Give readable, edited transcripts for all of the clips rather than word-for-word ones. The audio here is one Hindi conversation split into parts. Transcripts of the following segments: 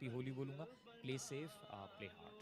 होली बोलूंगा। Play safe, play hard.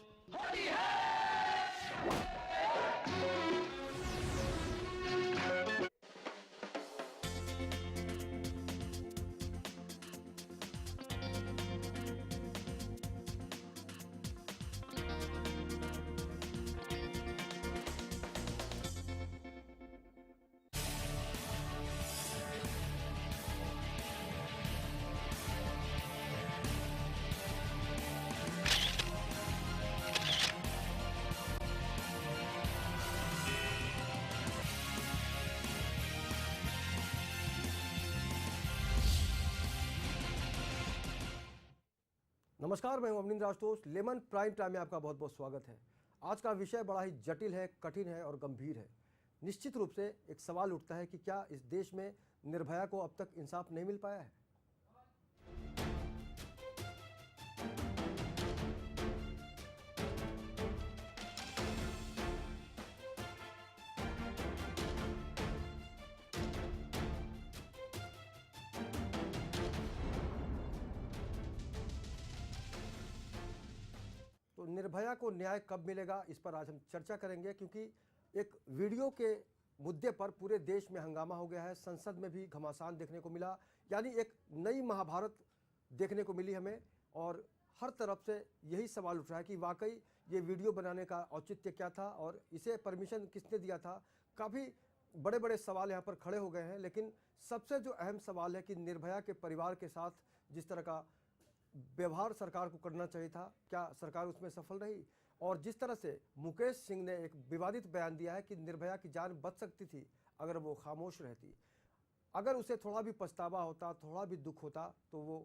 नमस्कार, मैं हूं अमनिंद्र आशुतोष। लेमन प्राइम टाइम में आपका बहुत बहुत स्वागत है। आज का विषय बड़ा ही जटिल है, कठिन है और गंभीर है। निश्चित रूप से एक सवाल उठता है कि क्या इस देश में निर्भया को अब तक इंसाफ नहीं मिल पाया है। तो निर्भया को न्याय कब मिलेगा, इस पर आज हम चर्चा करेंगे, क्योंकि एक वीडियो के मुद्दे पर पूरे देश में हंगामा हो गया है। संसद में भी घमासान देखने को मिला, यानी एक नई महाभारत देखने को मिली हमें। और हर तरफ से यही सवाल उठ रहा है कि वाकई ये वीडियो बनाने का औचित्य क्या था और इसे परमिशन किसने दिया था। काफ़ी बड़े बड़े सवाल यहाँ पर खड़े हो गए हैं, लेकिन सबसे जो अहम सवाल है कि निर्भया के परिवार के साथ जिस तरह का व्यवहार सरकार को करना चाहिए था, क्या सरकार उसमें सफल रही। और जिस तरह से मुकेश सिंह ने एक विवादित बयान दिया है कि निर्भया की जान बच सकती थी अगर वो खामोश रहती, अगर उसे थोड़ा भी पछतावा होता, थोड़ा भी दुख होता, तो वो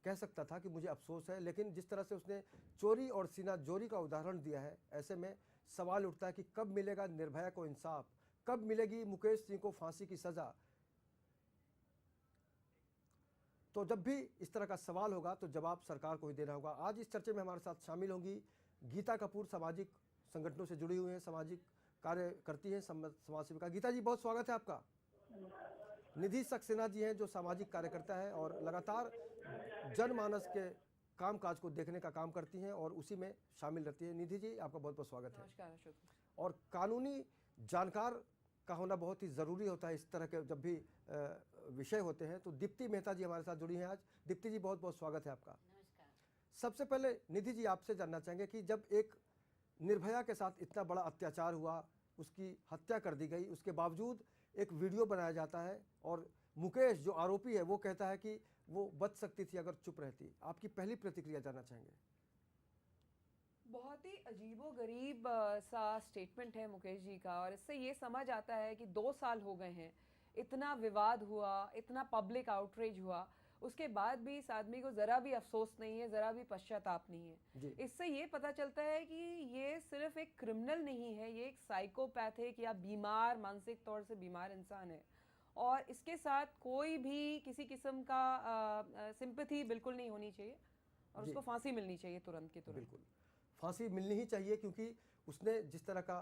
कह सकता था कि मुझे अफसोस है। लेकिन जिस तरह से उसने चोरी और सीना जोरी का उदाहरण दिया है, ऐसे में सवाल उठता है कि कब मिलेगा निर्भया को इंसाफ, कब मिलेगी मुकेश सिंह को फांसी की सज़ा। तो जब भी इस तरह का सवाल होगा तो जवाब सरकार को ही देना होगा। आज इस चर्चे में हमारे साथ शामिल होंगी गीता कपूर, सामाजिक संगठनों से जुड़ी हुई हैं, सामाजिक कार्य करती हैं, समाज सेविका। गीता जी, बहुत स्वागत है आपका। निधि सक्सेना जी हैं, जो सामाजिक कार्यकर्ता है और लगातार जनमानस के कामकाज को देखने का काम करती हैं और उसी में शामिल रहती है। निधि जी, आपका बहुत बहुत स्वागत है। नमस्कार। और कानूनी जानकार का होना बहुत ही ज़रूरी होता है इस तरह के जब भी विषय होते हैं। तो दीप्ति मेहता जी हमारे साथ जुड़ी हैं आज। दीप्ति जी, बहुत बहुत स्वागत है आपका। नमस्कार। सबसे पहले निधि जी, आपसे जानना चाहेंगे कि जब एक निर्भया के साथ इतना बड़ा अत्याचार हुआ, उसकी हत्या कर दी गई, उसके बावजूद एक वीडियो बनाया जाता है और मुकेश जो आरोपी है वो कहता है कि वो बच सकती थी अगर चुप रहती। आपकी पहली प्रतिक्रिया जानना चाहेंगे। बहुत ही अजीबोगरीब सा स्टेटमेंट है मुकेश जी का, और इससे ये समझ आता है कि 2 साल हो गए हैं, इतना विवाद हुआ, इतना पब्लिक आउटरीच हुआ, उसके बाद भी इस आदमी को ज़रा भी अफसोस नहीं है, ज़रा भी पश्चाताप नहीं है। इससे ये पता चलता है कि ये सिर्फ एक क्रिमिनल नहीं है, ये एक साइकोपैथिक या बीमार, मानसिक तौर से बीमार इंसान है। और इसके साथ कोई भी किसी किस्म का सिंपैथी बिल्कुल नहीं होनी चाहिए और उसको फांसी मिलनी चाहिए तुरंत की तुरंत। बिल्कुल फांसी मिलनी ही चाहिए, क्योंकि उसने जिस तरह का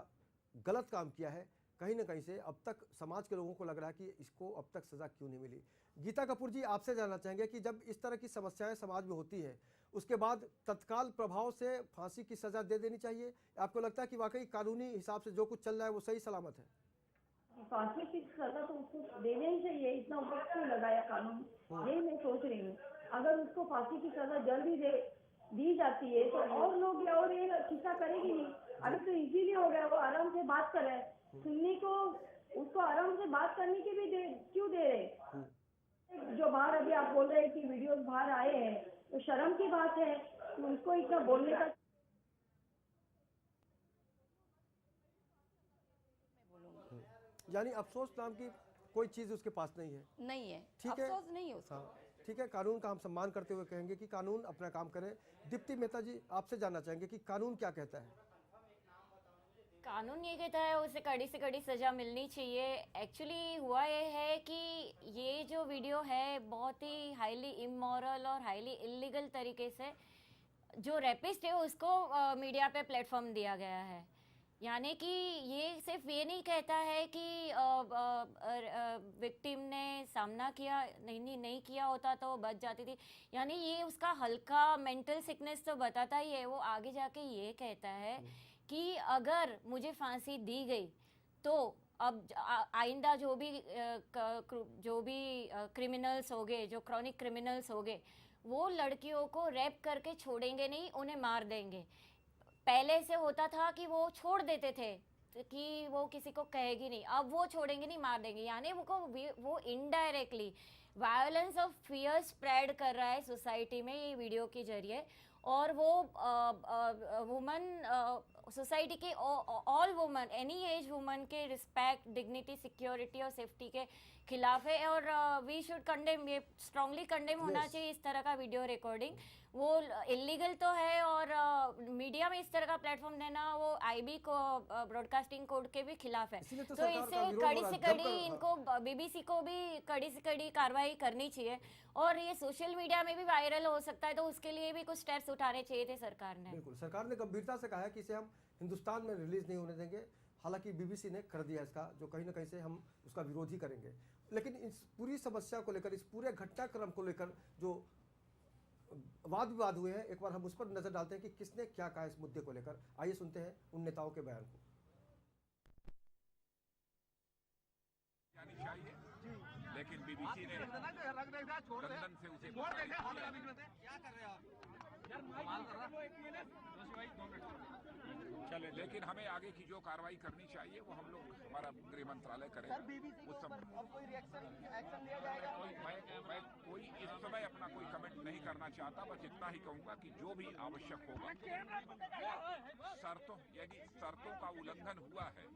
गलत काम किया है, कहीं ना कहीं से अब तक समाज के लोगों को लग रहा है कि इसको अब तक सज़ा क्यों नहीं मिली। गीता कपूर जी, आपसे जानना चाहेंगे कि जब इस तरह की समस्याएं समाज में होती हैं, उसके बाद तत्काल प्रभाव से फांसी की सज़ा दे देनी चाहिए। आपको लगता है कि वाकई कानूनी हिसाब से जो कुछ चल रहा है वो सही सलामत है? फांसी की सजा तो उसको देना ही चाहिए, इतना वक्त क्यों लगाया कानून, यही मैं सोच रही हूँ। अगर उसको फांसी की सजा जल्दी दी जाती है तो और लोग और ये किस्सा करेगी नहीं। अभी तो इजीली हो गया, वो आराम से बात कर रहे हैं, सुनने को उसको आराम से बात करने की भी क्यों दे रहे। जो बाहर अभी आप बोल रहे हैं कि वीडियोस बाहर आए हैं, तो शर्म की बात है कि उसको इतना बोलने का। यानी अफसोस नाम की कोई चीज़ उसके पास नहीं है? नहीं है, ठीक है, अफसोस नहीं है उसको। हाँ ठीक है, कानून का हम सम्मान करते हुए कहेंगे कि कानून अपना काम करे। दीप्ति मेहता जी, आपसे जानना चाहेंगे कि कानून क्या कहता है? कानून ये कहता है उसे कड़ी से कड़ी सजा मिलनी चाहिए। एक्चुअली हुआ ये है कि ये जो वीडियो है बहुत ही हाईली इमोरल और हाईली इलीगल तरीके से जो रेपिस्ट है उसको मीडिया पे प्लेटफॉर्म दिया गया है। यानी कि ये सिर्फ ये नहीं कहता है कि विक्टिम ने सामना किया, नहीं किया होता तो बच जाती थी, यानी ये उसका हल्का मेंटल सिकनेस तो बताता ही है। वो आगे जाके ये कहता है कि अगर मुझे फांसी दी गई तो अब आइंदा जो भी क्रिमिनल्स हो गए, जो क्रॉनिक क्रिमिनल्स हो गए, वो लड़कियों को रेप करके छोड़ेंगे नहीं, उन्हें मार देंगे। पहले से होता था कि वो छोड़ देते थे कि वो किसी को कहेगी नहीं, अब वो छोड़ेंगे नहीं, मार देंगे। यानी वो indirectly violence of fear spread कर रहा है सोसाइटी में ये वीडियो के जरिए। और वो वुमन सोसाइटी के all woman, any as woman के रिस्पेक्ट, डिग्निटी, सिक्योरिटी और सेफ्टी के खिलाफ है। और वी शुड कंडेम, ये स्ट्रांगली कंडेम होना चाहिए इस तरह का वीडियो रिकॉर्डिंग। वो इलीगल तो है, और मीडिया में इस तरह का प्लेटफॉर्म देना वो आईबी को ब्रॉडकास्टिंग कोड के भी खिलाफ है। इसीलिए तो तो सरकार का इससे विरोध कड़ी हो रहा से है, कड़ी जमकर, इनको बीबीसी को भी कड़ी से कड़ी कार्रवाई करनी चाहिए। और ये सोशल मीडिया में भी वायरल हो सकता है, तो उसके लिए भी कुछ स्टेप्स उठाने चाहिए थे सरकार ने। बिल्कुल, सरकार ने गंभीरता से कहा है कि इसे हम हिंदुस्तान में रिलीज नहीं होने देंगे। हालांकि बीबीसी ने कर दिया इसका, जो कहीं ना कहीं से हम उसका विरोध ही करेंगे। लेकिन इस पूरी समस्या को लेकर, इस पूरे घटनाक्रम को लेकर जो वाद विवाद हुए हैं, एक बार हम उस पर नजर डालते हैं कि किसने क्या कहा इस मुद्दे को लेकर। आइए सुनते हैं उन नेताओं के बयान को। जानी चाहिए, लेकिन बीबीसी ने लंदन से उसे क्या कर रहे हो चले। लेकिन हमें आगे की जो कार्रवाई करनी चाहिए वो हम लोग, हमारा गृह मंत्रालय करेगा। उस समय मैं कोई इस समय अपना कोई कमेंट नहीं करना चाहता। बस इतना ही कहूंगा कि जो भी आवश्यक होगा, यदि शर्तों का उल्लंघन हुआ है,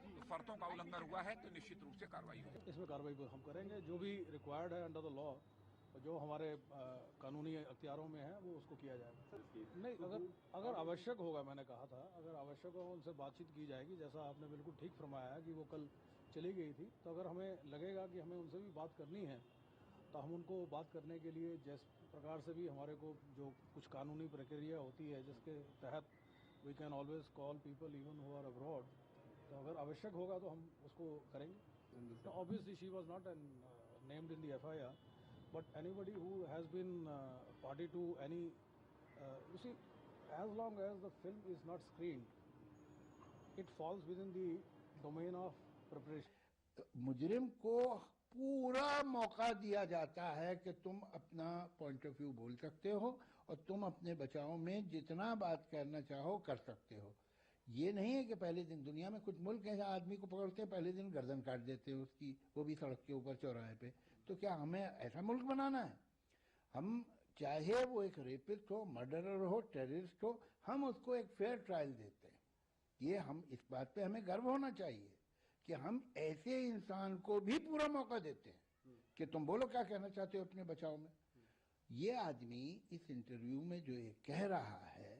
तो शर्तों का उल्लंघन हुआ है तो निश्चित रूप से कार्रवाई होगी। इसमें कार्रवाई हम करेंगे, जो भी रिक्वायर्ड है अंडर द लॉ, जो हमारे कानूनी अख्तियारों में है वो उसको किया जाएगा। नहीं, अगर आवश्यक होगा, मैंने कहा था, अगर आवश्यक होगा उनसे बातचीत की जाएगी। जैसा आपने बिल्कुल ठीक फरमाया है कि वो कल चली गई थी, तो अगर हमें लगेगा कि हमें उनसे भी बात करनी है तो हम उनको बात करने के लिए जिस प्रकार से भी हमारे को जो कुछ कानूनी प्रक्रिया होती है, जिसके तहत we can always call people even who are abroad, तो अगर आवश्यक होगा तो हम उसको करेंगे। तो obviously she was not named in the FIR, but anybody who has been party to any, you see, as long as the film is not screened, it falls within the domain of preparation. मुजरिम को पूरा मौका दिया जाता है कि तुम अपना पॉइंट ऑफ व्यू बोल सकते हो और तुम अपने बचाव में जितना बात करना चाहो कर सकते हो। ये नहीं है कि पहले दिन, दुनिया में कुछ मुल्क हैं जहाँ आदमी को पकड़ते हैं पहले दिन गर्दन काट देते हैं उसकी, वो भी सड़क के ऊपर चौराहे पे। तो क्या हमें ऐसा मुल्क बनाना है? हम चाहे वो एक रेपिस्ट हो, मर्डरर हो, टेररिस्ट हो, हम उसको एक फेयर ट्रायल देते हैं। ये हम, इस बात पे हमें गर्व होना चाहिए कि हम ऐसे इंसान को भी पूरा मौका देते हैं कि तुम बोलो क्या कहना चाहते हो अपने बचाव में। ये आदमी इस इंटरव्यू में जो ये कह रहा है,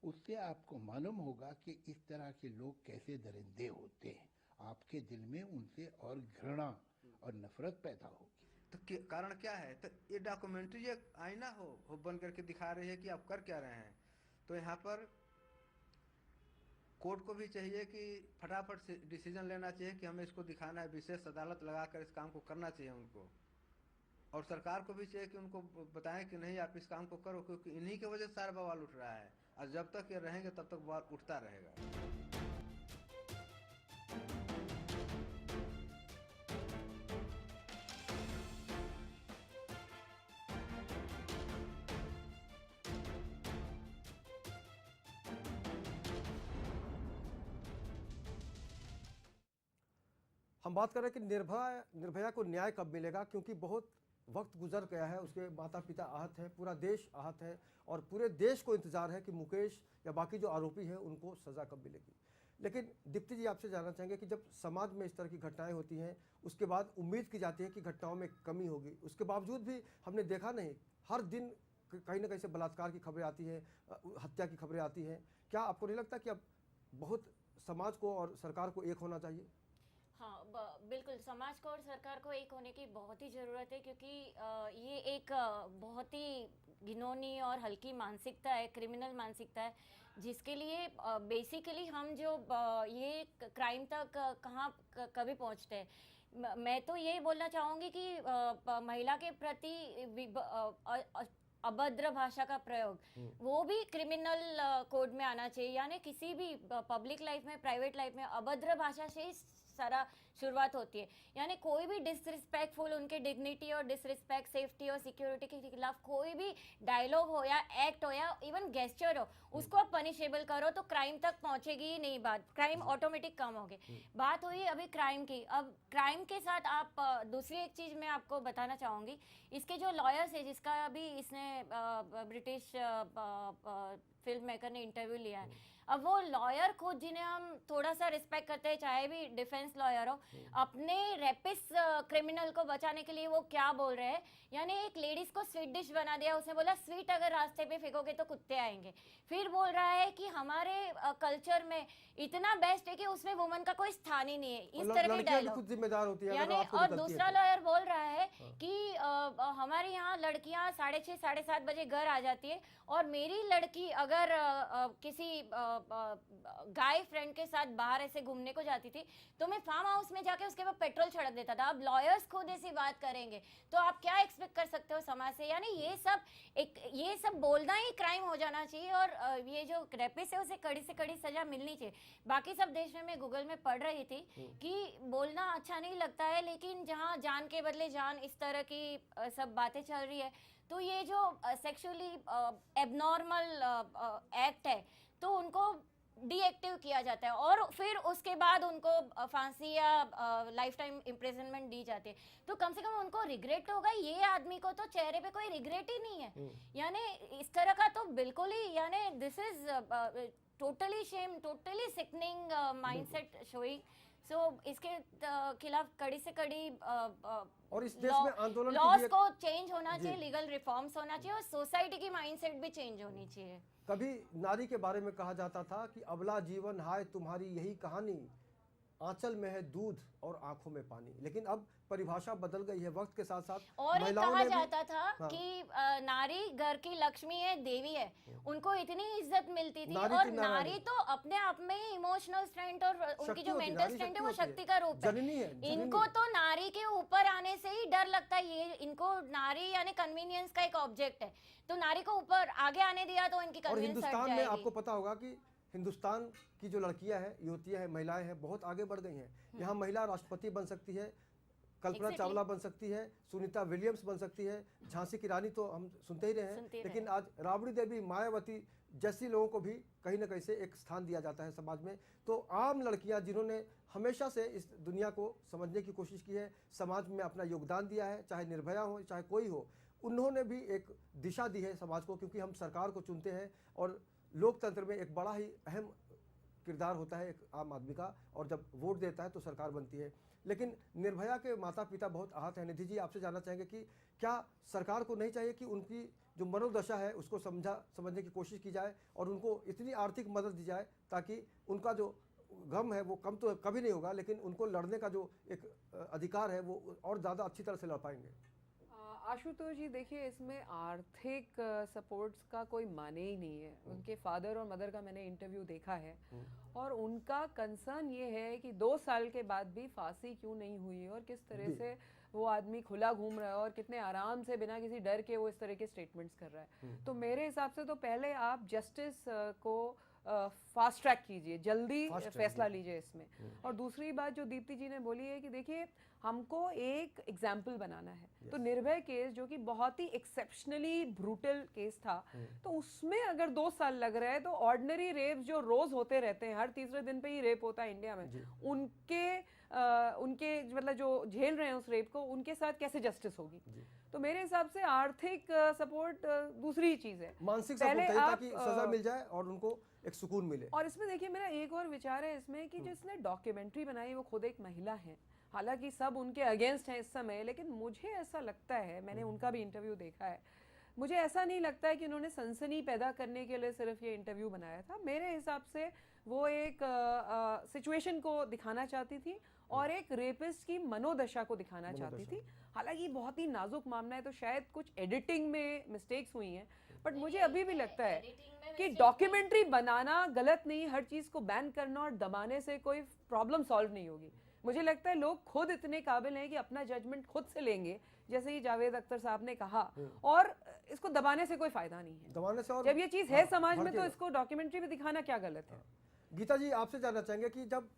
उससे आपको मालूम होगा कि इस तरह के लोग कैसे दरिंदे होते हैं। आपके दिल में उनसे और घृणा और नफरत पैदा होगी। तो कारण क्या है? तो ये डॉक्यूमेंट्री एक आईना हो बन करके दिखा रही है कि आप कर क्या रहे हैं। तो यहाँ पर कोर्ट को भी चाहिए कि फटाफट से डिसीजन लेना चाहिए कि हमें इसको दिखाना है, विशेष अदालत लगाकर इस काम को करना चाहिए उनको। और सरकार को भी चाहिए कि उनको बताएं कि नहीं आप इस काम को करो, क्योंकि इन्हीं की वजह से सारा बवाल उठ रहा है और जब तक ये रहेंगे तब तक बवाल उठता रहेगा। हम बात कर रहे हैं कि निर्भया को न्याय कब मिलेगा, क्योंकि बहुत वक्त गुजर गया है, उसके माता पिता आहत हैं, पूरा देश आहत है और पूरे देश को इंतजार है कि मुकेश या बाकी जो आरोपी हैं उनको सज़ा कब मिलेगी। लेकिन दीप्ति जी, आपसे जानना चाहेंगे कि जब समाज में इस तरह की घटनाएं होती हैं, उसके बाद उम्मीद की जाती है कि घटनाओं में कमी होगी, उसके बावजूद भी हमने देखा नहीं, हर दिन कहीं ना कहीं से बलात्कार की खबरें आती हैं, हत्या की खबरें आती हैं। क्या आपको नहीं लगता कि अब बहुत समाज को और सरकार को एक होना चाहिए? हाँ, बिल्कुल, समाज को और सरकार को एक होने की बहुत ही ज़रूरत है, क्योंकि ये एक बहुत ही घिनौनी और हल्की मानसिकता है, क्रिमिनल मानसिकता है, जिसके लिए बेसिकली हम जो ये क्राइम तक कहाँ कभी पहुँचते हैं। मैं तो यही बोलना चाहूँगी कि महिला के प्रति अभद्र भाषा का प्रयोग वो भी क्रिमिनल कोड में आना चाहिए। यानी किसी भी पब्लिक लाइफ में, प्राइवेट लाइफ में अभद्र भाषा से ही सारा शुरुआत होती है। यानी कोई भी डिसरिस्पेक्टफुल, उनके डिग्निटी और डिसरिस्पेक्ट, सेफ्टी और सिक्योरिटी के खिलाफ कोई भी डायलॉग हो या एक्ट हो या इवन गेस्चर हो, उसको आप पनिशेबल करो तो क्राइम तक पहुंचेगी ही नहीं बात, क्राइम ऑटोमेटिक कम होगी। बात हुई अभी क्राइम की। अब क्राइम के साथ आप दूसरी एक चीज मैं आपको बताना चाहूंगी, इसके जो लॉयर्स है, जिसका अभी इसने ब्रिटिश फिल्म मेकर ने इंटरव्यू लिया है, अब वो लॉयर खुद, जिन्हें हम थोड़ा सा रिस्पेक्ट करते हैं, चाहे भी डिफेंस लॉयर हो, अपने रेपिस्ट क्रिमिनल को बचाने के लिए वो क्या बोल रहे हैं। यानी एक लेडीज को स्वीट डिश बना दिया, उसने बोला स्वीट अगर रास्ते पे फेंकोगे तो कुत्ते आएंगे। फिर बोल रहा है कि हमारे कल्चर में इतना बेस्ट है कि उसमें वुमन का कोई स्थान ही नहीं है। इस तरह के डायलॉग जिम्मेदार होती है। यानी और दूसरा लॉयर बोल रहा है कि हमारे यहाँ लड़कियां 6:30 7:30 बजे घर आ जाती है, और मेरी लड़की अगर किसी गाय फ्रेंड के साथ बाहर ऐसे घूमने को जाती थी तो मैं फार्म हाउस में जाके उसके बाद पेट्रोल छिड़क देता था। अब लॉयर्स खुद ऐसी बात करेंगे तो आप क्या एक्सपेक्ट कर सकते हो समाज से। यानी ये सब बोलना ही क्राइम हो जाना चाहिए, और ये जो रेपिस्ट है उसे कड़ी से कड़ी सजा मिलनी चाहिए। बाकी सब देश में मैं गूगल में पढ़ रही थी कि बोलना अच्छा नहीं लगता है, लेकिन जहाँ जान के बदले जान इस तरह की सब बातें चल रही है, तो ये जो सेक्सुअली एबनॉर्मल एक्ट है तो उनको डीएक्टिव किया जाता है, और फिर उसके बाद उनको फांसी या लाइफ टाइम इम्प्रिजनमेंट दी जाती है। तो कम से कम उनको रिग्रेट होगा, ये आदमी को तो चेहरे पे कोई रिग्रेट ही नहीं है। यानी इस तरह का तो बिल्कुल ही, यानी this is totally shame, totally sickening mindset showing. So इसके खिलाफ कड़ी से कड़ी और इस देश में आंदोलन लॉज को चेंज होना चाहिए, लीगल रिफॉर्म्स होना चाहिए, और सोसाइटी की माइंडसेट भी चेंज होनी चाहिए। कभी नारी के बारे में कहा जाता था कि अबला जीवन हाय तुम्हारी यही कहानी, आंचल में है दूध और आंखों में पानी। लेकिन अब परिभाषा बदल गई है वक्त के साथ साथ। और ये कहा जाता था हाँ। कि नारी घर की लक्ष्मी है, देवी है, उनको इतनी इज्जत मिलती थी। और नारी तो अपने आप में ही इमोशनल स्ट्रेंथ और उनकी जो मेंटल स्ट्रेंथ है वो शक्ति का रूप है। इनको तो नारी के ऊपर आने से ही डर लगता है। ये इनको नारी यानी कन्वीनियंस का एक ऑब्जेक्ट है, तो नारी को ऊपर आगे आने दिया तो इनकी कन्वीनियंस हट जाएगी। हिंदुस्तान में आपको पता होगा कि हिंदुस्तान की जो लड़कियां हैं, युवतियां हैं, महिलाएं हैं, बहुत आगे बढ़ गई हैं। यहाँ महिला राष्ट्रपति बन सकती है, कल्पना चावला बन सकती है, सुनीता विलियम्स बन सकती है, झांसी की रानी तो हम सुनते ही रहे हैं, लेकिन आज राबड़ी देवी, मायावती जैसी लोगों को भी कहीं ना कहीं से एक स्थान दिया जाता है समाज में। तो आम लड़कियां जिन्होंने हमेशा से इस दुनिया को समझने की कोशिश की है, समाज में अपना योगदान दिया है, चाहे निर्भया हो चाहे कोई हो, उन्होंने भी एक दिशा दी है समाज को। क्योंकि हम सरकार को चुनते हैं और लोकतंत्र में एक बड़ा ही अहम किरदार होता है एक आम आदमी का, और जब वोट देता है तो सरकार बनती है। लेकिन निर्भया के माता पिता बहुत आहत हैं। निधि जी, आपसे जानना चाहेंगे कि क्या सरकार को नहीं चाहिए कि उनकी जो मनोदशा है उसको समझने की कोशिश की जाए और उनको इतनी आर्थिक मदद दी जाए ताकि उनका जो गम है वो कम तो कभी नहीं होगा, लेकिन उनको लड़ने का जो एक अधिकार है वो और ज़्यादा अच्छी तरह से लड़ पाएंगे। आशुतोष जी, देखिए इसमें आर्थिक सपोर्ट्स का कोई माने ही नहीं है। उनके फादर और मदर का मैंने इंटरव्यू देखा है, और उनका कंसर्न ये है कि 2 साल के बाद भी फांसी क्यों नहीं हुई, और किस तरह से वो आदमी खुला घूम रहा है और कितने आराम से बिना किसी डर के वो इस तरह के स्टेटमेंट्स कर रहा है। तो मेरे हिसाब से तो पहले आप जस्टिस को फास्ट ट्रैक कीजिए, जल्दी फैसला लीजिए इसमें। और दूसरी बात जो दीप्ति जी ने बोली है कि देखिए हमको एक एग्जाम्पल बनाना है। तो निर्भय केस जो कि बहुत ही एक्सेप्शनली ब्रूटल केस था, तो उसमें अगर 2 साल लग रहे हैं तो ऑर्डिनरी रेप जो रोज होते रहते हैं, हर तीसरे दिन पे ही रेप होता है इंडिया में, उनके मतलब जो झेल रहे हैं उस रेप को, उनके साथ कैसे जस्टिस होगी। तो मेरे हिसाब से आर्थिक सपोर्ट दूसरी चीज है, मानसिक सपोर्ट चाहिए ताकि सजा मिल जाए और उनको एक सुकून मिले। और इसमें देखिए मेरा एक और विचार है इसमें कि जिसने डॉक्यूमेंट्री बनाई वो खुद एक महिला है। हालांकि सब उनके अगेंस्ट हैं इस समय, लेकिन मुझे ऐसा लगता है, मैंने उनका भी इंटरव्यू देखा है, मुझे ऐसा नहीं लगता है कि उन्होंने सनसनी पैदा करने के लिए सिर्फ ये इंटरव्यू बनाया था। मेरे हिसाब से वो एक सिचुएशन को दिखाना चाहती थी और एक रेपिस्ट की मनोदशा को दिखाना चाहती थी। हालांकि बहुत ही नाजुक मामला है तो शायद कुछ एडिटिंग में मिस्टेक्स हुई हैं, बट मुझे अभी भी लगता है कि डॉक्यूमेंट्री बनाना गलत नहीं, हर चीज़ को बैन करना और दबाने से कोई प्रॉब्लम सॉल्व नहीं होगी। मुझे लगता है लोग खुद इतने काबिल हैं कि अपना जजमेंट खुद से लेंगे, जैसे ही जावेद अख्तर साहब ने कहा, और इसको दबाने से कोई फायदा नहीं है। दबाने से और जब ये चीज़ है समाज में तो इसको डॉक्यूमेंट्री में दिखाना क्या गलत है। गीता जी, आपसे जानना चाहेंगे कि जब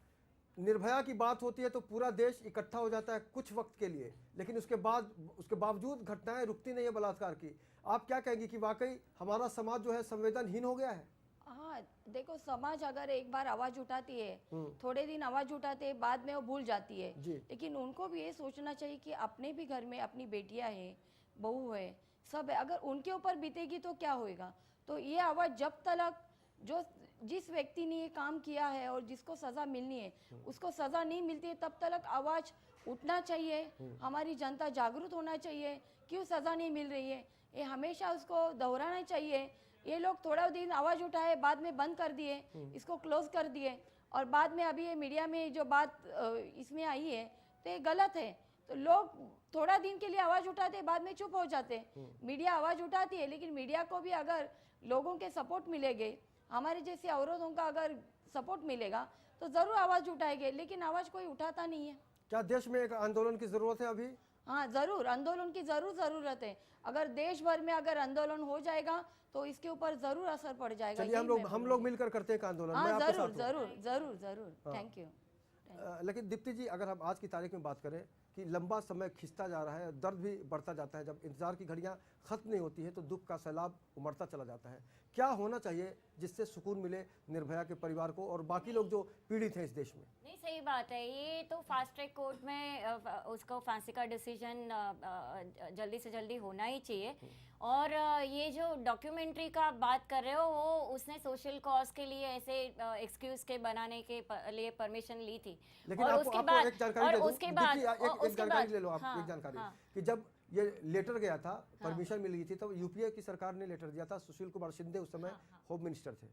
निर्भया की बात होती है तो पूरा देश इकट्ठा हो जाता है कुछ वक्त के लिए, लेकिन उसके बावजूद घटनाएं रुकती नहीं है बलात्कार की। आप क्या कहेंगे कि वाकई हमारा समाज जो है संवेदनहीन हो गया है? हाँ, देखो, समाज अगर एक बार आवाज उठाती है, थोड़े दिन आवाज उठाते हैं, बाद में वो भूल जाती है। लेकिन उनको भी ये सोचना चाहिए कि अपने भी घर में अपनी बेटियां हैं, बहू है, सब है, अगर उनके ऊपर बीतेगी तो क्या होएगा। तो ये आवाज जब तक जिस व्यक्ति ने ये काम किया है और जिसको सजा मिलनी है उसको सजा नहीं मिलती है, तब तक आवाज उठना चाहिए। हमारी जनता जागरूक होना चाहिए, क्यों सजा नहीं मिल रही है, ये हमेशा उसको दोहराना चाहिए। ये लोग थोड़ा दिन आवाज उठाए, बाद में बंद कर दिए, इसको क्लोज कर दिए, और बाद में अभी ये मीडिया में जो बात इसमें आई है तो ये गलत है। तो लोग थोड़ा दिन के लिए आवाज उठाते, बाद में चुप हो जाते। मीडिया आवाज उठाती है, लेकिन मीडिया को भी अगर लोगों के सपोर्ट मिलेंगे, हमारे जैसे औरतों का अगर सपोर्ट मिलेगा तो जरूर आवाज उठाएंगे, लेकिन आवाज कोई उठाता नहीं है। क्या देश में एक आंदोलन की जरूरत है अभी? हाँ, जरूर आंदोलन की जरूरत है। अगर देश भर में अगर आंदोलन हो जाएगा तो इसके ऊपर जरूर असर पड़ जाएगा। चलिए हम लोग मिलकर करते हैं आंदोलन। हाँ, जरूर जरूर जरूर जरूर। Thank you. लेकिन दीप्ति जी, अगर हम आज की तारीख में बात करें कि लंबा समय खिंचता जा रहा है, दर्द भी बढ़ता जाता है, जब इंतजार की घड़ियां खत्म नहीं होती है तो दुख का सैलाब उमड़ता चला जाता है। क्या होना चाहिए जिससे सुकून मिले निर्भया के परिवार को और बाकी लोग जो पीड़ित हैं इस देश में? नहीं, सही बात है। ये तो फास्ट ट्रैक कोर्ट में उसको फांसी का डिसीजन जल्दी से जल्दी होना ही चाहिए। और ये जो डॉक्यूमेंट्री का बात कर रहे हो, वो उसने सोशल कॉज के लिए ऐसे एक्सक्यूज के बनाने के लिए परमिशन ली थी। लेकिन और आपको एक जानकारी ले उसके बाद एक जानकारी ले लो आप। हाँ, एक जानकारी हाँ। कि जब ये लेटर गया था, परमिशन मिल गई थी, तब यूपीए की सरकार ने लेटर दिया था। सुशील कुमार शिंदे उस समय होम मिनिस्टर थे।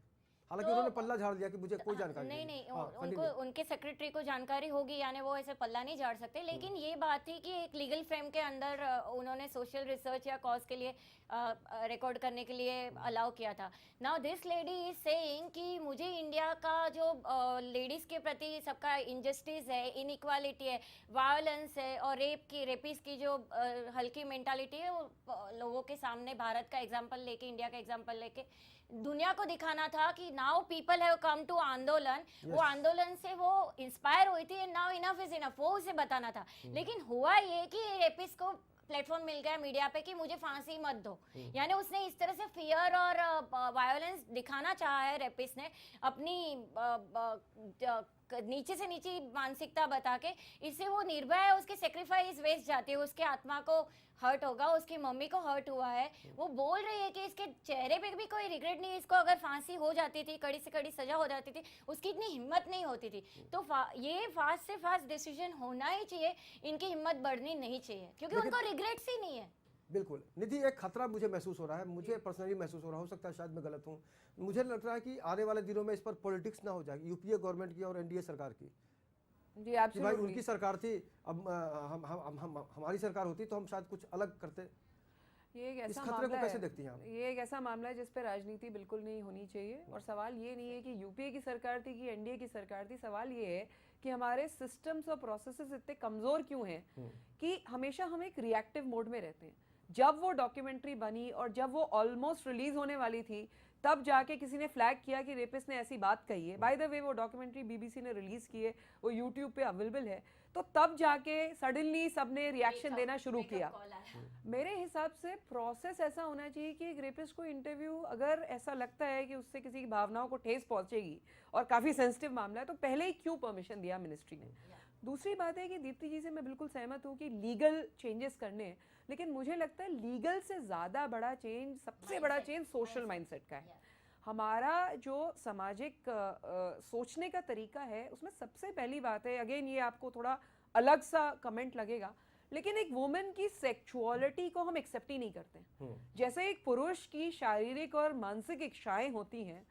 हालांकि उन्होंने पल्ला झाड़ दिया कि मुझे कोई जानकारी नहीं, उनको उनके सेक्रेटरी को जानकारी होगी, यानी वो ऐसे पल्ला नहीं झाड़ सकते। लेकिन ये बात थी कि एक लीगल फ्रेम के अंदर उन्होंने सोशल रिसर्च या कॉज के लिए रिकॉर्ड करने के लिए अलाउ किया था। Now this lady is saying कि मुझे इंडिया का जो लेडीज के प्रति सबका इनजस्टिस है, इनइक्वालिटी है, वायलेंस है और रेपिस की जो हल्की मेंटालिटी है, वो लोगों के सामने भारत का एग्जाम्पल लेके, इंडिया का एग्जाम्पल लेके दुनिया को दिखाना था कि now people have come to आंदोलन। वो आंदोलन से वो इंस्पायर हुई थी, नाउ इनफ इज इनफ, वो उसे बताना था। लेकिन हुआ ये कि रेपिस को प्लेटफॉर्म मिल गया मीडिया पे कि मुझे फांसी मत दो। यानी उसने इस तरह से फियर और वायलेंस दिखाना चाहा है रेपिस ने, अपनी नीचे से नीचे मानसिकता बता के। इससे वो निर्भय है, उसकी सेक्रीफाइस वेस्ट जाती है, उसके आत्मा को हर्ट होगा, उसकी मम्मी को हर्ट हुआ है। वो बोल रही है कि इसके चेहरे पे भी कोई रिग्रेट नहीं है, इसको अगर फांसी हो जाती थी, कड़ी से कड़ी सजा हो जाती थी, उसकी इतनी हिम्मत नहीं होती थी। तो ये फास्ट से फास्ट डिसीजन होना ही चाहिए, इनकी हिम्मत बढ़नी नहीं चाहिए, क्योंकि उनको रिग्रेट्स ही नहीं है। बिल्कुल निधि, एक खतरा मुझे महसूस हो रहा है, मुझे पर्सनली महसूस हो रहा, हो सकता है शायद मैं गलत हूँ। मुझे लग रहा है कि आने वाले दिनों में इस पर पॉलिटिक्स ना हो जाएगी यूपीए गवर्नमेंट की और एनडीए सरकार की। जी, कि भाई उनकी सरकार थी, अब हमारी सरकार होती तो हम शायद कुछ अलग करते। ये एक ऐसा खतरे को मामला कैसे है, देखती हैं आप? ये एक ऐसा मामला है जिस पे राजनीति बिल्कुल नहीं होनी चाहिए। और सवाल ये नहीं है कि यूपीए की सरकार थी कि एनडीए की सरकार थी, सवाल ये है कि हमारे सिस्टम्स और प्रोसेसेस इतने कमजोर क्यों हैं कि हमेशा हम एक रिएक्टिव मोड में रहते हैं। जब वो डॉक्यूमेंट्री बनी और जब वो ऑलमोस्ट रिलीज होने वाली थी, तब जाके किसी ने फ्लैग किया कि रेपिस्ट ने ऐसी बात कही है। बाय द वे वो डॉक्यूमेंट्री बीबीसी ने रिलीज की है, वो यूट्यूब पे अवेलेबल है। तो तब जाके सडनली सबने रिएक्शन देना शुरू किया। मेरे हिसाब से प्रोसेस ऐसा होना चाहिए कि एक रेपिस्ट को इंटरव्यू, अगर ऐसा लगता है कि उससे किसी की भावनाओं को ठेस पहुंचेगी और काफ़ी सेंसिटिव मामला है, तो पहले ही क्यों परमिशन दिया मिनिस्ट्री ने। दूसरी बात है कि दीप्ति जी से मैं बिल्कुल सहमत हूँ कि लीगल चेंजेस करने हैं, लेकिन मुझे लगता है लीगल से ज़्यादा बड़ा चेंज, सबसे बड़ा चेंज सोशल माइंडसेट का है। हमारा जो सामाजिक सोचने का तरीका है, उसमें सबसे पहली बात है, अगेन ये आपको थोड़ा अलग सा कमेंट लगेगा, लेकिन एक वुमेन की सेक्सुअलिटी को हम एक्सेप्ट ही नहीं करते। जैसे एक पुरुष की शारीरिक और मानसिक इच्छाएं होती हैं,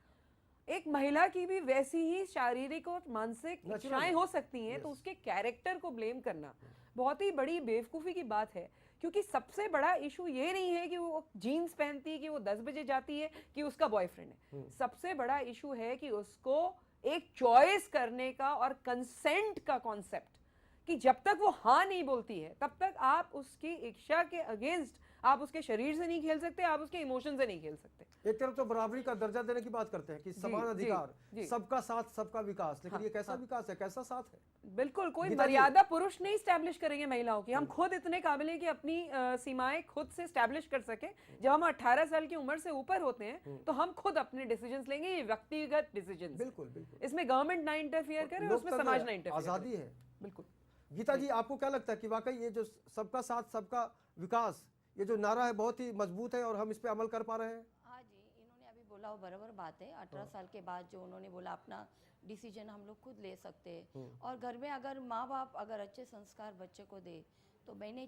एक महिला की भी वैसी ही शारीरिक और मानसिक इच्छाएं हो सकती हैं। तो उसके कैरेक्टर को ब्लेम करना बहुत ही बड़ी बेवकूफ़ी की बात है, क्योंकि सबसे बड़ा इशू ये नहीं है कि वो जीन्स पहनती है, कि वो 10 बजे जाती है, कि उसका बॉयफ्रेंड है। सबसे बड़ा इशू है कि उसको एक चॉइस करने का और कंसेंट का कॉन्सेप्ट, कि जब तक वो हाँ नहीं बोलती है तब तक आप उसकी इच्छा के अगेंस्ट, आप उसके शरीर से नहीं खेल सकते, आप उसके इमोशन से नहीं खेल सकते। एक तरफ तो बराबरी का दर्जा देने की बात करते हैं कि समान अधिकार, सबका साथ सबका विकास, लेकिन ये कैसा विकास है, कैसा साथ है? बिल्कुल कोई मर्यादा पुरुष नहीं स्टैब्लिश करेंगे महिलाओं की। हम खुद इतने काबिल हैं कि अपनी सीमाएं खुद से स्टैब्लिश कर सके। जब हम 18 साल की उम्र से ऊपर होते हैं तो हम खुद अपने डिसीजंस लेंगे, ये व्यक्तिगत डिसीजंस। बिल्कुल बिल्कुल, इसमें गवर्नमेंट ना इंटरफियर करे, उसमें समाज ना इंटरफियर, आजादी है। बिल्कुल। गीता जी, आपको क्या लगता है कि वाकई ये जो सबका साथ सबका विकास, ये जो नारा है बहुत ही मजबूत है और हम इस पे अमल कर पा रहे हैं? हाँ जी, इन्होंने अभी बोला वो बराबर बात है। 18 साल के बाद जो उन्होंने बोला अपना डिसीजन हम लोग खुद ले सकते हैं, और घर में अगर माँ बाप अगर अच्छे संस्कार बच्चे को दे तो मैं नहीं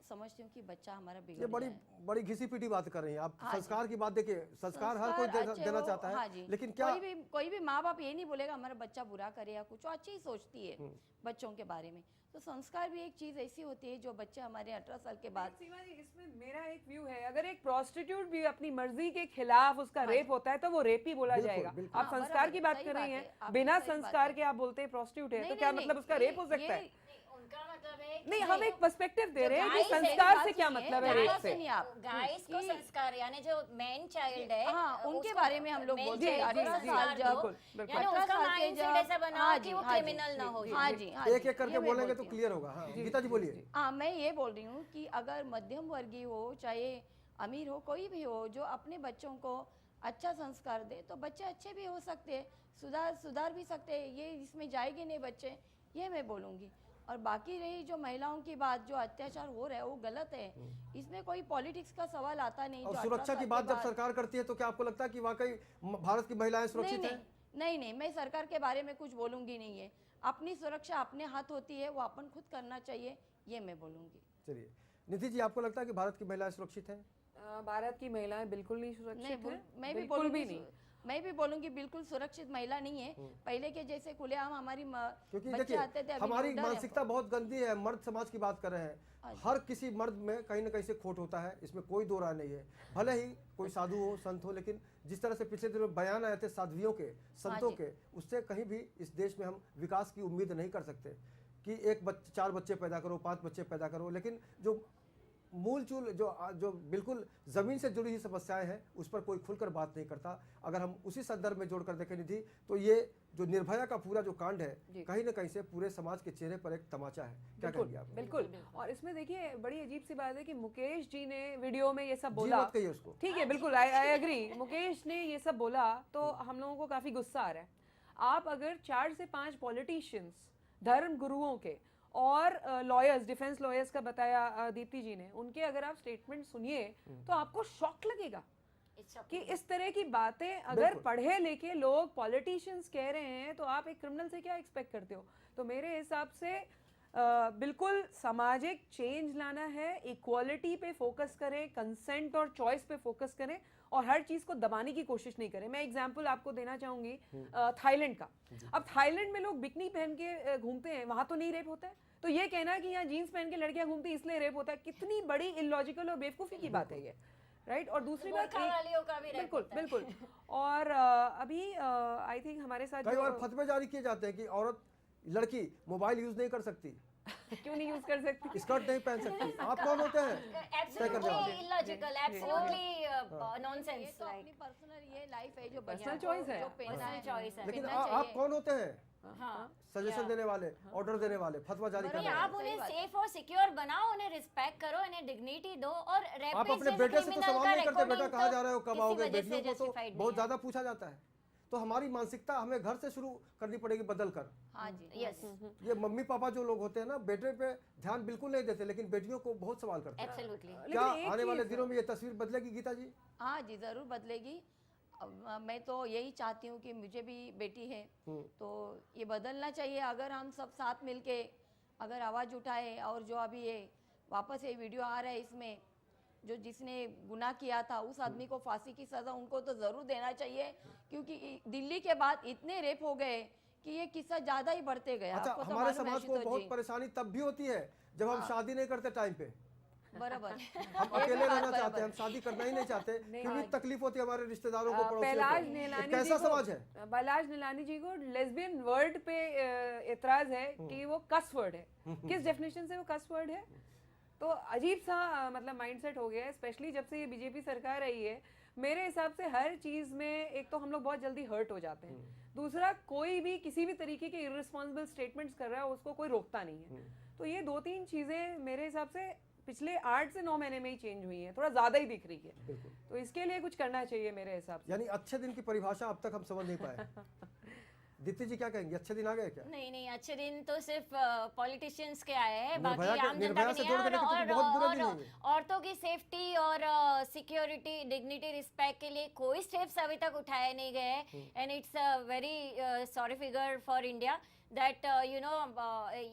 समझती हूँ कि बच्चा हमारा बिगड़ ये बड़ी जाए। बड़ी घिसी पिटी बात कर रही हैं आप। हाँ संस्कार की बात देखिए, संस्कार हर कोई देना चाहता है। हाँ जी, लेकिन क्या कोई भी माँ बाप ये नहीं बोलेगा हमारा बच्चा बुरा करे या कुछ, वो अच्छी ही सोचती है बच्चों के बारे में। तो संस्कार भी एक चीज ऐसी होती है जो बच्चे हमारे 18 साल के बाद। सीमा जी, इसमें मेरा एक व्यू है, अगर एक प्रोस्टिट्यूट भी अपनी मर्जी के खिलाफ उसका रेप होता है तो वो रेप ही बोला जाएगा। आप संस्कार की बात कर रही हैं, बिना संस्कार के आप बोलते हैं प्रोस्टिट्यूट है, तो क्या मतलब उसका रेप हो सकता है? उनका मतलब है नहीं, हम एक पर्सपेक्टिव दे रहे हैं कि संस्कार से क्या मतलब है रेप से। गाइस को संस्कार, यानी जो मैन चाइल्ड है, हाँ, उनके बारे में हम लोग बोलते हैं। 18 साल जब यानी उसका माइंडसेट ऐसा बना कि वो क्रिमिनल ना हो। हाँ जी, एक एक करके बोलेंगे तो क्लियर होगा। हाँ, गीता जी बोलिए। हाँ, मैं ये बोल रही हूँ कि अगर मध्यम वर्गीय हो चाहे अमीर हो, कोई भी हो, जो अपने बच्चों को अच्छा संस्कार दे तो बच्चे अच्छे भी हो सकते हैं, सुधार भी सकते हैं। ये इसमें जाएंगे नहीं बच्चे, ये मैं बोलूँगी। और बाकी रही जो महिलाओं की बात, जो अत्याचार हो रहा है वो गलत है, इसमें कोई पॉलिटिक्स का सवाल आता नहीं। और सुरक्षा की बात जब सरकार करती है तो क्या आपको लगता है कि वाकई भारत की महिलाएं सुरक्षित हैं? नहीं, मैं सरकार के बारे में कुछ बोलूंगी नहीं है। अपनी सुरक्षा अपने हाथ होती है, वो अपन खुद करना चाहिए, ये मैं बोलूंगी। चलिए निधि जी, आपको लगता है कि भारत की महिलाएं सुरक्षित हैं? भारत की महिलाएं बिल्कुल नहीं सुरक्षित हैं। मैं भी बोलूंगी बिल्कुल सुरक्षित महिला नहीं है। पहले के जैसे खुलेआम हमारी क्योंकि देखिए हमारी मानसिकता बहुत गंदी है। मर्द समाज की बात कर रहे हैं, हर किसी मर्द में कहीं ना कहीं से खोट होता है, इसमें कोई दो राय नहीं है। भले ही कोई साधु हो, संत हो, लेकिन जिस तरह से पिछले दिनों बयान आए थे साध्वियों के, संतों के, उससे कहीं भी इस देश में हम विकास की उम्मीद नहीं कर सकते कि 4 बच्चे पैदा करो, 5 बच्चे पैदा करो। लेकिन जो मूल चूल जो बिल्कुल जमीन से जुड़ी हुई समस्याएं हैं उस पर कोई खुलकर बात नहीं करता। अगर हम उसी संदर्भ में जोड़कर देखें निधि, तो ये जो निर्भया का पूरा जो कांड है कहीं ना कहीं से पूरे समाज के चेहरे पर एक तमाचा है। क्या कहेंगे आप? बिल्कुल। और इसमें देखिए बड़ी अजीब सी बात है कि मुकेश जी ने वीडियो में ये सब बोला, ठीक है, बिल्कुल आई एग्री, मुकेश ने ये सब बोला तो हम लोगों को काफी गुस्सा आ रहा है। आप अगर 4 से 5 पॉलिटिशियंस, धर्म गुरुओं के और लॉयर्स, डिफेंस लॉयर्स का बताया दीप्ति जी ने, उनके अगर आप स्टेटमेंट सुनिए तो आपको शॉक लगेगा कि इस तरह की बातें अगर पढ़े लिखे लोग, पॉलिटिशियंस कह रहे हैं, तो आप एक क्रिमिनल से क्या एक्सपेक्ट करते हो? तो मेरे हिसाब से बिल्कुल सामाजिक चेंज लाना है, इक्वालिटी पे फोकस करें, कंसेंट और चॉइस पे फोकस करें और हर चीज को दबाने की कोशिश नहीं करें। मैं एग्जांपल आपको देना चाहूंगी थाईलैंड का। अब थाईलैंड में लोग बिकनी पहन के घूमते हैं, वहां तो नहीं रेप होता है, तो ये कहना कि यहाँ जीन्स पहन के लड़कियां घूमती है इसलिए रेप होता है, कितनी बड़ी इलॉजिकल और बेवकूफी की बात है ये, राइट? और दूसरी बात, बिल्कुल। और अभी आई थिंक हमारे साथ कई बार फतवे जारी किए जाते हैं कि औरत, लड़की मोबाइल यूज नहीं कर सकती। क्यों नहीं यूज कर सकती? स्कर्ट नहीं पहन सकती। आप कौन होते हैं? Absolutely illogical, absolutely nonsense. अपनी पर्सनल ये लाइफ है, जो पर्सनल चॉइस है, पर्सनल चॉइस है। लेकिन आप कौन होते हैं? हाँ, सजेशन देने वाले, ऑर्डर देने वाले, फतवा जारी करने वाले। आप उन्हें सेफ और सिक्योर बनाओ, उन्हें रिस्पेक्ट करो, उन्हें डिग्निटी दो। और आप अपने बेटे से तो सवाल नहीं करते, बेटा कहाँ जा रहे हो, कब आओगे? बेटियों को तो बहुत ज्यादा पूछा जाता है। तो हमारी मानसिकता हमें घर से शुरू करनी पड़ेगी बदल कर। हाँ जी, यस। ये मम्मी पापा जो लोग होते हैं ना, बेटे पे ध्यान बिल्कुल नहीं देते, लेकिन बेटियों को बहुत सवाल करते हैं। एब्सोल्युटली। क्या आने वाले दिनों में ये तस्वीर बदलेगी गीता जी? हाँ जी, जरूर बदलेगी। मैं तो यही चाहती हूँ कि मुझे भी बेटी है, तो ये बदलना चाहिए। अगर हम सब साथ मिलके अगर आवाज उठाए और जो अभी ये वापस ये वीडियो आ रहा है, इसमें जो जिसने गुनाह किया था उस आदमी को फांसी की सजा उनको तो जरूर देना चाहिए, क्योंकि दिल्ली के बाद इतने रेप हो गए कि ये किस्सा ज्यादा ही बढ़ते गए। अच्छा, आपको तो हमारे मालूम है समाज को आशुतोष बहुत जी। परेशानी तब भी होती है जब हम शादी नहीं करते टाइम पे। बराबर हम अकेले रहना चाहते हैं, हम शादी करना ही नहीं चाहते, क्योंकि तकलीफ होती है हमारे रिश्तेदारों को, पहलाज पड़ोसियों नीलानी को। जी कैसा को- समाज है? पहलाज नीलानी जी को लेस्बियन वर्ड पे एतराज है कि वो कस वर्ड है। किस डेफिनेशन से वो कस वर्ड है? तो अजीब सा मतलब माइंडसेट हो गया है, स्पेशली जब से ये बीजेपी सरकार आई है। मेरे हिसाब से हर चीज में एक तो हम लोग बहुत जल्दी हर्ट हो जाते हैं, दूसरा कोई भी किसी भी तरीके के इररिस्पॉन्सिबल स्टेटमेंट्स कर रहा है उसको कोई रोकता नहीं है। तो ये 2-3 चीजें मेरे हिसाब से पिछले 8 से 9 महीने में ही चेंज हुई है, थोड़ा ज्यादा ही दिख रही है। तो इसके लिए कुछ करना चाहिए मेरे हिसाब से। यानी अच्छे दिन की परिभाषा अब तक हम समझ नहीं पाए। दीप्ति जी क्या कहेंगे, अच्छे दिन आ गए क्या? नहीं, अच्छे दिन तो सिर्फ पॉलिटिशियंस के आए हैं, बाकी निर्भया के- आम जनता निर्भया के से नहीं जोड़ के है। देखें तो बहुत बुरे दिन नहीं है। औरतों की सेफ्टी और सिक्योरिटी, डिग्निटी, रिस्पेक्ट के लिए कोई स्टेप्स अभी तक उठाए नहीं गए, and it's a very sorry figure for India that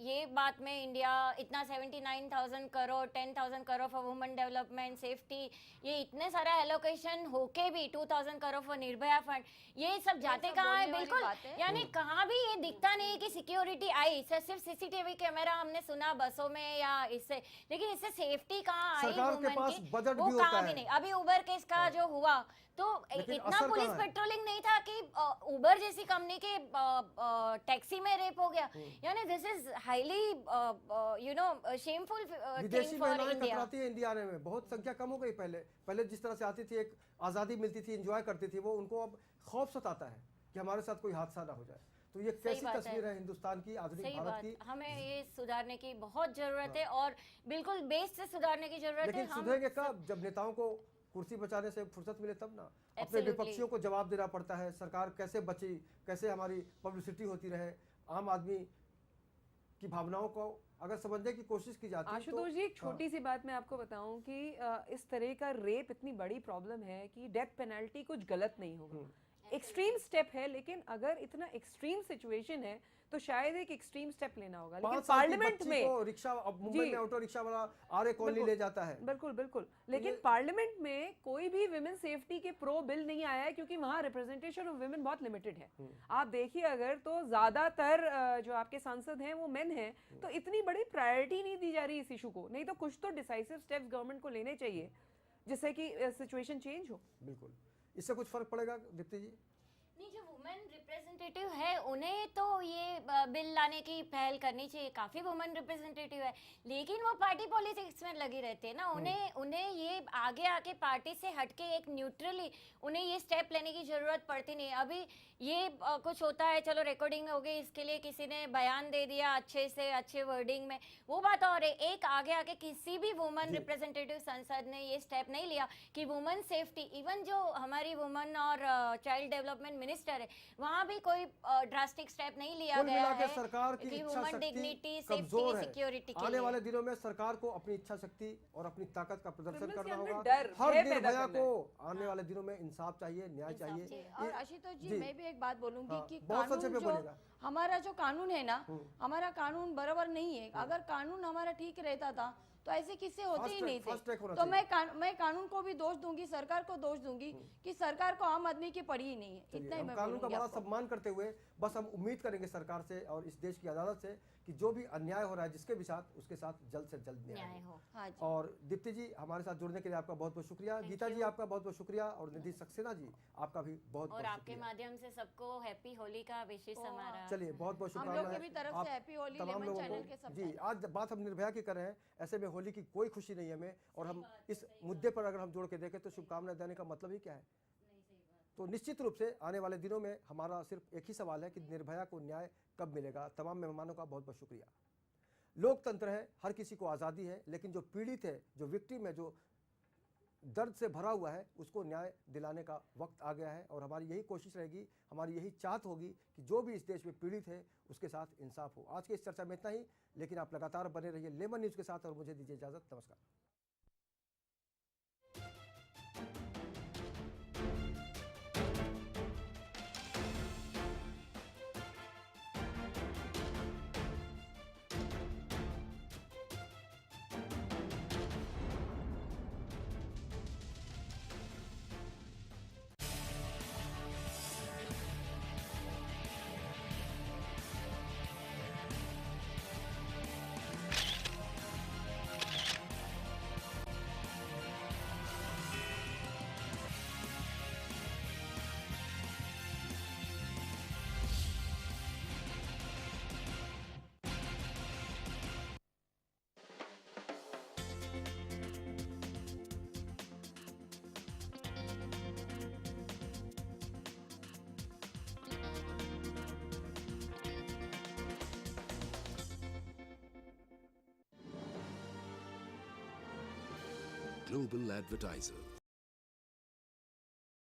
ये बात में इंडिया इतना 79,000 crore 10,000 crore for women development safety, ये इतने सारा एलोकेशन होके भी 2,000 करोड़ फॉर निर्भया फंड, ये सब जाते सब कहाँ है? बोलने वाली बिल्कुल, बात है। यानी कहाँ भी ये दिखता नहीं कि सिक्योरिटी आई। सिर्फ सीसीटीवी कैमरा हमने सुना बसों में या इससे, लेकिन इससे सेफ्टी कहाँ आई? सरकार के वुमेन पास की? बजट वो भी होता कहाँ भी है। नहीं। अभी उबर केस का जो हुआ तो लेकिन इतना असर पुलिस कहाँ है? पेट्रोलिंग नहीं था कि उबर जैसी कंपनी के टैक्सी में रेप हो गया। यानी दिस इज हाईली शेमफुल विदेशी थिंग फॉर महिलाएं इंडिया। कतराती है इंडिया आने में, बहुत संख्या कम हो गई। पहले जिस तरह से आती थी, एक आज़ादी मिलती थी, एंजॉय करती थी, वो उनको अब खौफ सताता है कि हमारे साथ कोई हादसा ना हो जाए। तो ये कैसी बात है। तस्वीर है हिंदुस्तान की, आधुनिक सही भारत बात, की? हमें ये सुधारने की बहुत जरूरत है और बिल्कुल बेस से सुधारने की जरूरत है। लेकिन सुधरेंगे कब? जब नेताओं को कुर्सी बचाने से फुर्सत मिले तब ना। अपने Absolutely. विपक्षियों को जवाब देना पड़ता है, सरकार कैसे बची, कैसे हमारी पब्लिसिटी होती रहे, आम आदमी की भावनाओं को अगर समझने की कोशिश की जाती है तो। आशुतोष जी, एक छोटी सी बात मैं आपको बताऊं कि इस तरह का रेप इतनी बड़ी प्रॉब्लम है कि डेथ पेनल्टी कुछ गलत नहीं होगा। एक्सट्रीम स्टेप है, लेकिन अगर इतना एक्सट्रीम सिचुएशन है तो शायद एक एक्सट्रीम स्टेप लेना होगा। लेकिन 5 साल की पार्लियामेंट बच्ची में को रिक्शा, अब मुंबई जी। में ऑटो रिक्शा वाला आरे कॉलोनी ले जाता है। बिल्कुल बिल्कुल, लेकिन पार्लियामेंट में कोई भी विमेन सेफ्टी के प्रो बिल नहीं आया है, क्योंकि वहाँ रिप्रेजेंटेशन ऑफ विमेन बहुत लिमिटेड है। आप देखिए अगर तो ज्यादातर जो आपके सांसद हैं वो मेन हैं, तो इतनी बड़ी प्रायोरिटी नहीं दी जा रही इस इशू को। नहीं तो कुछ तो डिसाइसिव स्टेप्स गवर्नमेंट को लेने चाहिए जिससे कि सिचुएशन चेंज हो। बिल्कुल, इससे कुछ फर्क पड़ेगा दीप्ति जी? नहीं, जो वुमेन रिप्रेजेंटेटिव है उन्हें तो ये बिल लाने की पहल करनी चाहिए। काफी वुमेन रिप्रेजेंटेटिव है, लेकिन वो पार्टी पॉलिटिक्स में लगी रहती है ना। उन्हें ये आगे आके पार्टी से हटके एक न्यूट्रली उन्हें ये स्टेप लेने की जरूरत पड़ती नहीं। अभी ये कुछ होता है, चलो रिकॉर्डिंग हो गई, इसके लिए किसी ने बयान दे दिया अच्छे से अच्छे वर्डिंग में, वो बात और है। एक आगे आके किसी भी वुमेन रिप्रेजेंटेटिव संसद ने ये स्टेप नहीं लिया कि वुमेन सेफ्टी, इवन जो हमारी वुमेन और चाइल्ड डेवलपमेंट मिनिस्टर है, वहाँ भी कोई ड्रास्टिक स्टेप नहीं लिया कुल गया मिला के है सरकार की कि इच्छा वुमेन शक्ति डिग्निटी, सेफ्टी, कमजोर है। सिक्योरिटी के आने लिए। वाले दिनों में सरकार को अपनी इच्छा शक्ति और अपनी ताकत का प्रदर्शन Criminals के करना अंदर होगा। डर, हर भय पैदा निर्भया करना को आने वाले दिनों में इंसाफ चाहिए, न्याय चाहिए। और आशुतोष जी, जी। मैं भी एक बात बोलूंगी हाँ, कि बहुत संक्षेप कानून में जो बोलेगा। हमारा जो कानून है ना, हमारा कानून बराबर नहीं है। अगर कानून हमारा ठीक रहता था तो ऐसे किस्से होते ही नहीं फास्ट ट्रैक थे। होना तो चाहिए। मैं कानून को भी दोष दूंगी, सरकार को दोष दूंगी कि सरकार को आम आदमी की पड़ी ही नहीं है। चलिए, इतना ही हम मैं कानून का बोलूंगी बड़ा आपको। सम्मान करते हुए बस हम उम्मीद करेंगे सरकार से और इस देश की अदालत से कि जो भी अन्याय हो रहा है जिसके भी साथ, उसके साथ जल्द से जल्द न्याय न्याय हो। हो। हाँ जी। और दीप्ति जी, हमारे साथ जुड़ने के लिए आपका बहुत बहुत शुक्रिया। गीता जी, आपका बहुत बहुत शुक्रिया। और निधि सक्सेना जी, आपका भी बहुत और बहुत आपके शुक्रिया। माध्यम से सबको हैप्पी होली का विशेष समारोह। चलिए, बहुत बहुत हम लोग शुभकामनाएं की भी तरफ आप से हैप्पी होली तमाम लेमन लोगों चैनल को। के सब जी, फैन। आज बात हम निर्भया की कर रहे हैं, ऐसे में होली की कोई खुशी नहीं है हमें। और हम इस मुद्दे पर अगर हम जोड़ के देखें तो शुभकामनाएं देने का मतलब ही क्या है? तो निश्चित रूप से आने वाले दिनों में हमारा सिर्फ एक ही सवाल है कि निर्भया को न्याय कब मिलेगा। तमाम मेहमानों का बहुत बहुत शुक्रिया। लोकतंत्र है, हर किसी को आज़ादी है, लेकिन जो पीड़ित है, जो विक्टिम है, जो दर्द से भरा हुआ है, उसको न्याय दिलाने का वक्त आ गया है। और हमारी यही कोशिश रहेगी, हमारी यही चाहत होगी कि जो भी इस देश में पीड़ित है उसके साथ इंसाफ हो। आज के इस चर्चा में इतना ही, लेकिन आप लगातार बने रहिए लेमन न्यूज़ के साथ और मुझे दीजिए इजाज़त। नमस्कार। global advertiser.